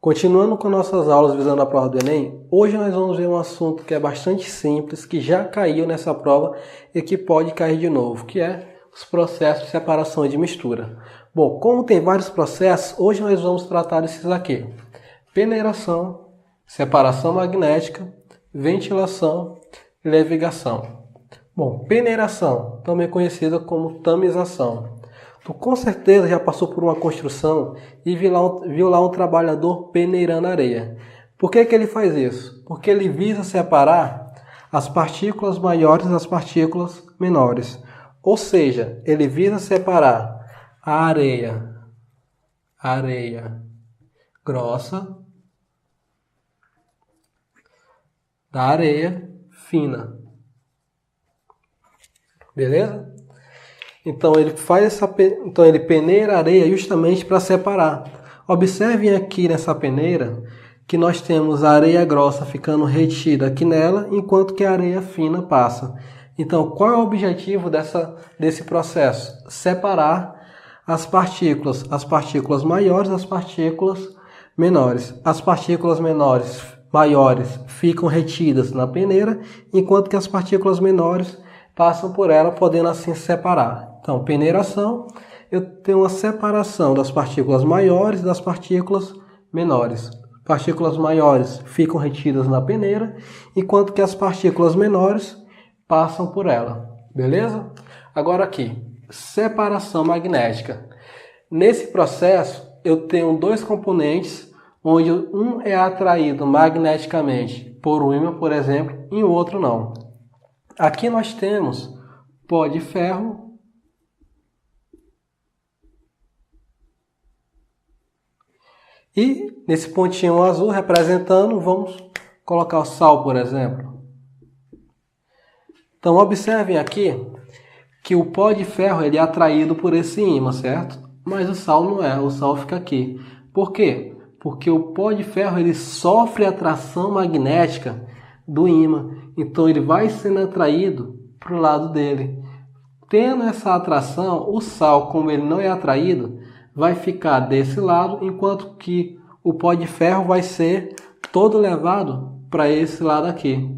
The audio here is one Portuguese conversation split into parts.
Continuando com nossas aulas visando a prova do Enem, hoje nós vamos ver um assunto que é bastante simples, que já caiu nessa prova e que pode cair de novo, que é os processos de separação e de mistura. Bom, como tem vários processos, hoje nós vamos tratar desses aqui: peneiração, separação magnética, ventilação e levigação. Bom, peneiração, também conhecida como tamização. Tu com certeza já passou por uma construção e viu lá um trabalhador peneirando areia. Por que ele faz isso? Porque ele visa separar as partículas maiores das partículas menores. Ou seja, ele visa separar a areia grossa da areia fina. Beleza? Então ele peneira a areia justamente para separar. Observem aqui nessa peneira que nós temos a areia grossa ficando retida aqui nela, enquanto que a areia fina passa. Então, qual é o objetivo desse processo? Separar as partículas maiores das partículas menores. As partículas maiores ficam retidas na peneira, enquanto que as partículas menores passam por ela, podendo assim separar. Então, peneiração, eu tenho uma separação das partículas maiores das partículas menores. Partículas maiores ficam retidas na peneira, enquanto que as partículas menores passam por ela. Beleza? Agora aqui, separação magnética. Nesse processo, eu tenho dois componentes, onde um é atraído magneticamente por um ímã, por exemplo, e o outro não. Aqui nós temos pó de ferro e nesse pontinho azul representando, vamos colocar o sal, por exemplo. Então observem aqui que o pó de ferro ele é atraído por esse ímã, certo? Mas o sal não é, o sal fica aqui. Por quê? Porque o pó de ferro ele sofre atração magnética do ímã, então ele vai sendo atraído para o lado dele. Tendo essa atração, o sal, como ele não é atraído, vai ficar desse lado, enquanto que o pó de ferro vai ser todo levado para esse lado aqui.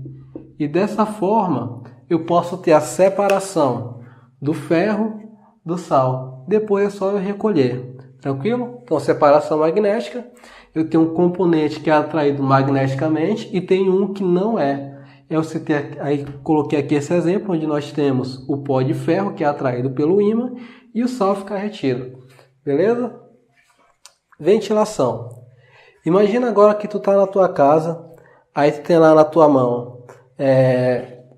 E dessa forma, eu posso ter a separação do ferro do sal. Depois é só eu recolher. Tranquilo? Então, separação magnética. Eu tenho um componente que é atraído magneticamente e tem um que não é. Eu citei, aí coloquei aqui esse exemplo, onde nós temos o pó de ferro, que é atraído pelo ímã, e o sal fica retido. Beleza? Ventilação. Imagina agora que tu está na tua casa, aí tu tem lá na tua mão,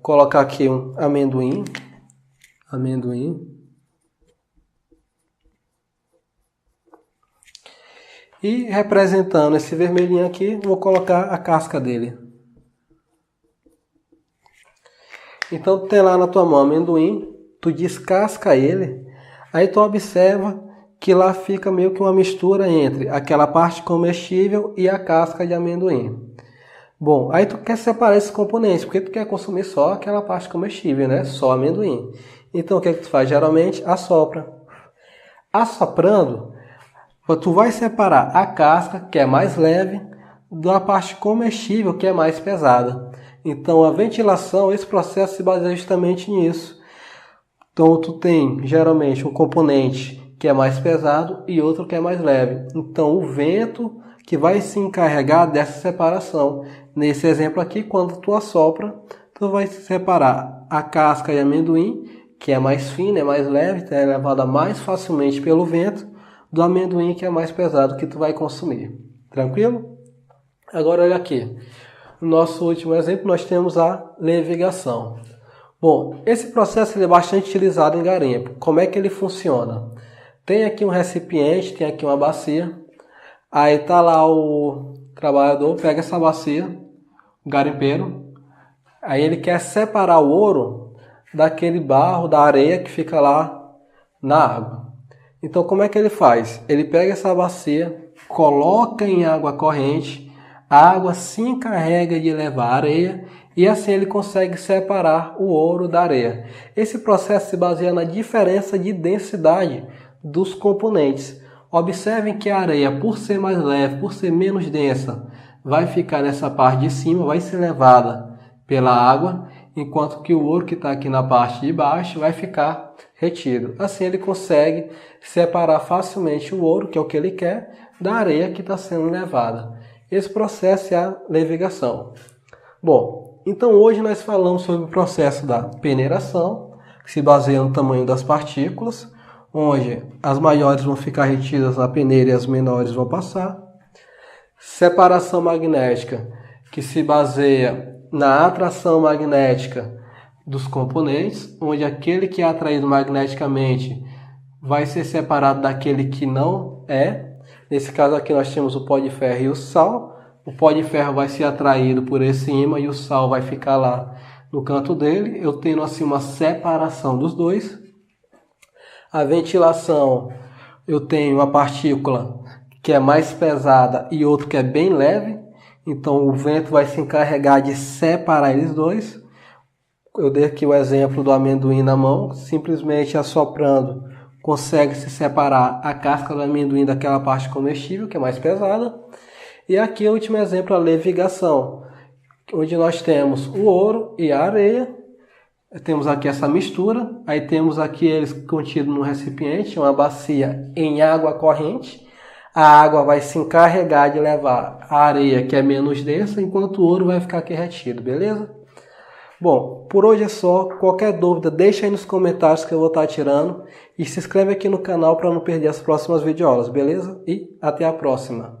colocar aqui um amendoim. E representando esse vermelhinho aqui, vou colocar a casca dele. Então, tu tem lá na tua mão amendoim, tu descasca ele, aí tu observa que lá fica meio que uma mistura entre aquela parte comestível e a casca de amendoim. Bom, aí tu quer separar esses componentes, porque tu quer consumir só aquela parte comestível, né? Só amendoim. Então, o que é que tu faz? Geralmente, assopra. Assoprando, tu vai separar a casca, que é mais leve, da parte comestível, que é mais pesada. Então, a ventilação, esse processo se baseia justamente nisso. Então, tu tem, geralmente, um componente que é mais pesado e outro que é mais leve. Então, o vento que vai se encarregar dessa separação. Nesse exemplo aqui, quando tu assopra, tu vai separar a casca de amendoim, que é mais fina, é mais leve, é levada mais facilmente pelo vento, do amendoim que é mais pesado, que tu vai consumir. Tranquilo? Agora olha aqui. No nosso último exemplo, nós temos a levigação. Bom, esse processo ele é bastante utilizado em garimpo. Como é que ele funciona? Tem aqui um recipiente, tem aqui uma bacia. Aí tá lá o trabalhador, pega essa bacia, o garimpeiro. Aí ele quer separar o ouro daquele barro, da areia que fica lá na água. Então como é que ele faz? Ele pega essa bacia, coloca em água corrente, a água se encarrega de levar a areia e assim ele consegue separar o ouro da areia. Esse processo se baseia na diferença de densidade dos componentes. Observem que a areia, por ser mais leve, por ser menos densa, vai ficar nessa parte de cima, vai ser levada pela água, enquanto que o ouro que está aqui na parte de baixo vai ficar retido. Assim ele consegue separar facilmente o ouro, que é o que ele quer, da areia que está sendo levada. Esse processo é a levigação. Bom, então hoje nós falamos sobre o processo da peneiração, que se baseia no tamanho das partículas, onde as maiores vão ficar retidas na peneira e as menores vão passar. Separação magnética, que se baseia na atração magnética dos componentes, onde aquele que é atraído magneticamente vai ser separado daquele que não é. Nesse caso aqui nós temos o pó de ferro e o sal. O pó de ferro vai ser atraído por esse ímã e o sal vai ficar lá no canto dele. Eu tenho assim uma separação dos dois. A ventilação, eu tenho uma partícula que é mais pesada e outro que é bem leve. Então o vento vai se encarregar de separar eles dois. Eu dei aqui o exemplo do amendoim na mão, simplesmente assoprando consegue se separar a casca do amendoim daquela parte comestível, que é mais pesada. E aqui o último exemplo, a levigação, onde nós temos o ouro e a areia. Temos aqui essa mistura, aí temos aqui eles contidos no recipiente, uma bacia em água corrente. A água vai se encarregar de levar a areia, que é menos densa, enquanto o ouro vai ficar aqui retido, beleza? Bom, por hoje é só. Qualquer dúvida, deixa aí nos comentários que eu vou estar tirando. E se inscreve aqui no canal para não perder as próximas videoaulas, beleza? E até a próxima!